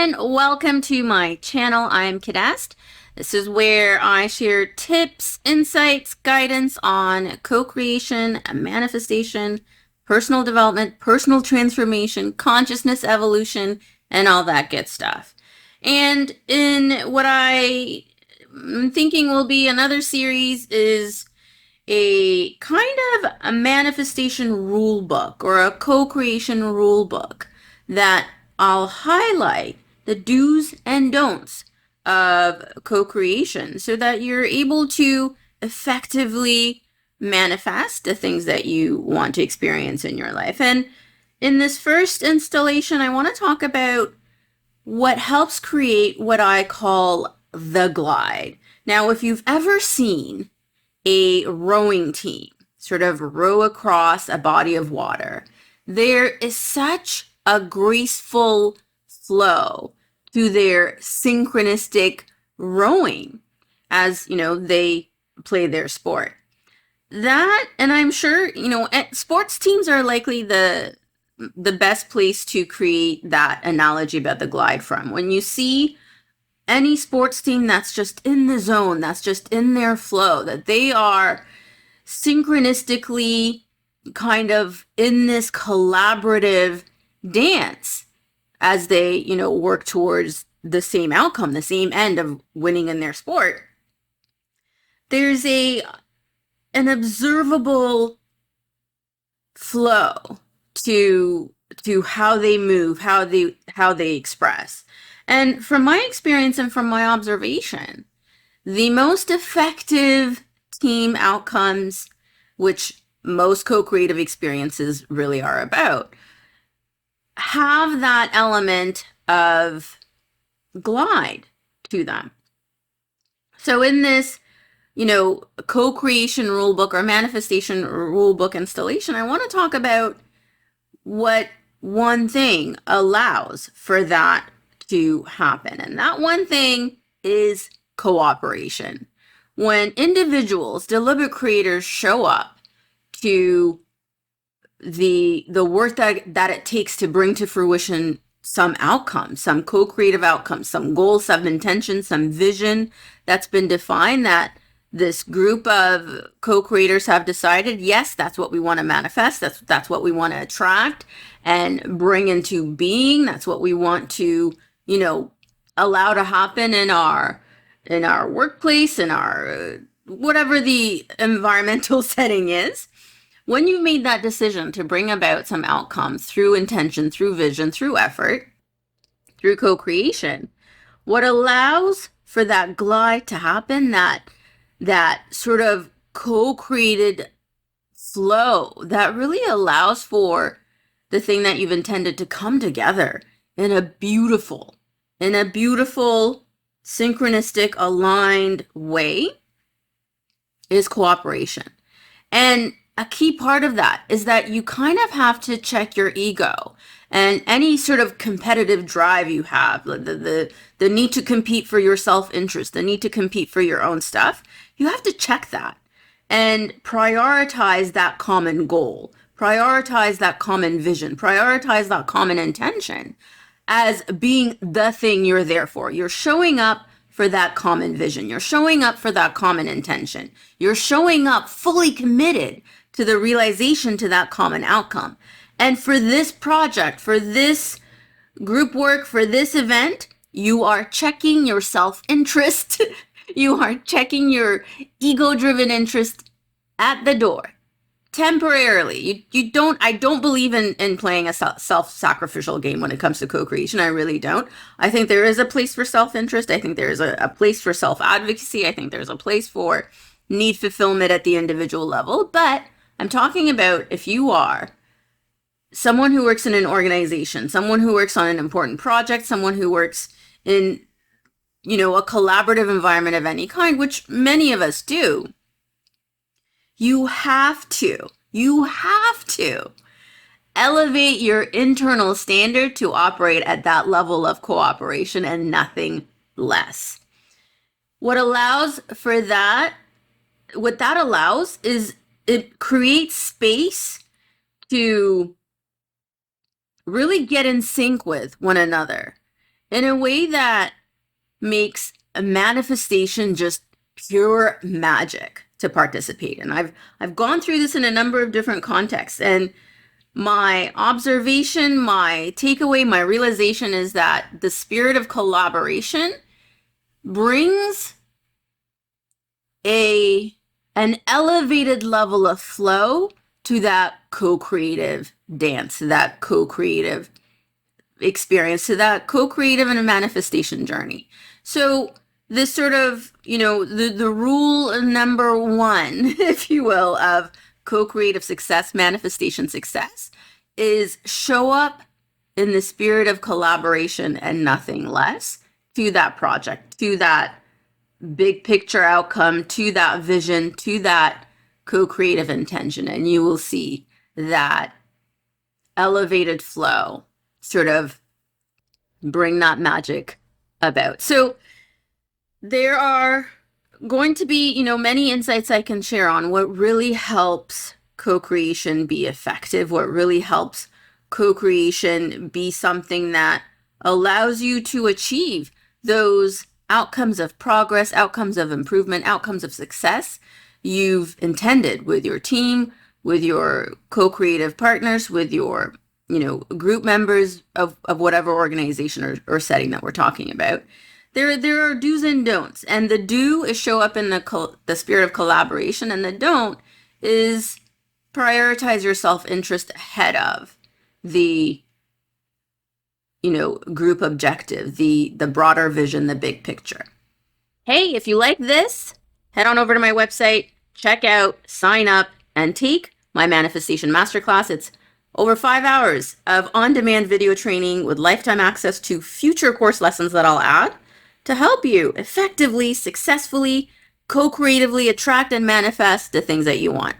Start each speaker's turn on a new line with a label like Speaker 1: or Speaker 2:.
Speaker 1: everyone, welcome to my channel. I'm Kidest. This is where I share tips, insights, guidance on co-creation, manifestation, personal development, personal transformation, consciousness evolution, and all that good stuff. And in what I'm thinking will be another series is a kind of a manifestation rule book or a co-creation rule book that I'll highlight the do's and don'ts of co-creation so that you're able to effectively manifest the things that you want to experience in your life. And in this first installation, I want to talk about what helps create what I call the glide. Now, if you've ever seen a rowing team sort of row across a body of water, there is such a graceful flow to their synchronistic rowing as, they play their sport. That, and I'm sure, sports teams are likely the best place to create that analogy about the glide from. When you see any sports team that's just in the zone, that's just in their flow, that they are synchronistically kind of in this collaborative dance as they, work towards the same outcome, the same end of winning in their sport. There's an observable flow to how they move, how they express. And from my experience and from my observation, the most effective team outcomes, which most co-creative experiences really are about, have that element of glide to them. So in this, co-creation rulebook or manifestation rulebook installation, I want to talk about what one thing allows for that to happen. And that one thing is cooperation. When individuals, deliberate creators, show up to the work that it takes to bring to fruition some outcome, some co-creative outcome, some goal, some intention, some vision that's been defined, that this group of co-creators have decided, yes, that's what we want to manifest, that's what we want to attract and bring into being, that's what we want to, allow to happen in our workplace, in our whatever the environmental setting is. When you made that decision to bring about some outcomes through intention, through vision, through effort, through co-creation, what allows for that glide to happen, that sort of co-created flow that really allows for the thing that you've intended to come together in a beautiful, synchronistic, aligned way, is cooperation. And a key part of that is that you kind of have to check your ego and any sort of competitive drive you have, the need to compete for your self-interest, the need to compete for your own stuff. You have to check that and prioritize that common goal, prioritize that common vision, prioritize that common intention as being the thing you're there for. You're showing up for that common vision. You're showing up for that common intention. You're showing up fully committed to the realization to that common outcome. And for this project, for this group work, for this event, you are checking your self-interest. You are checking your ego-driven interest at the door. Temporarily. I don't believe in playing a self-sacrificial game when it comes to co-creation. I really don't. I think there is a place for self-interest. I think there is a place for self-advocacy. I think there's a place for need fulfillment at the individual level. But I'm talking about if you are someone who works in an organization, someone who works on an important project, someone who works in, a collaborative environment of any kind, which many of us do, you have to elevate your internal standard to operate at that level of cooperation and nothing less. What that allows is it creates space to really get in sync with one another in a way that makes a manifestation just pure magic to participate in. I've gone through this in a number of different contexts, and my observation, my takeaway, my realization is that the spirit of collaboration brings an elevated level of flow to that co-creative dance, that co-creative experience, to that co-creative and a manifestation journey. So this sort of, the rule number one, if you will, of co-creative success, manifestation success, is show up in the spirit of collaboration and nothing less to that project, to that big picture outcome, to that vision, to that co-creative intention. And you will see that elevated flow sort of bring that magic about. So there are going to be, many insights I can share on what really helps co-creation be effective, what really helps co-creation be something that allows you to achieve those outcomes of progress, outcomes of improvement, outcomes of success you've intended with your team, with your co-creative partners, with your, group members of whatever organization or setting that we're talking about. There are do's and don'ts, and the do is show up in the spirit of collaboration, and the don't is prioritize your self-interest ahead of the group objective, the broader vision, the big picture. Hey, if you like this, head on over to my website, check out, sign up, and take my Manifestation Masterclass. It's over 5 hours of on-demand video training with lifetime access to future course lessons that I'll add to help you effectively, successfully, co-creatively attract and manifest the things that you want.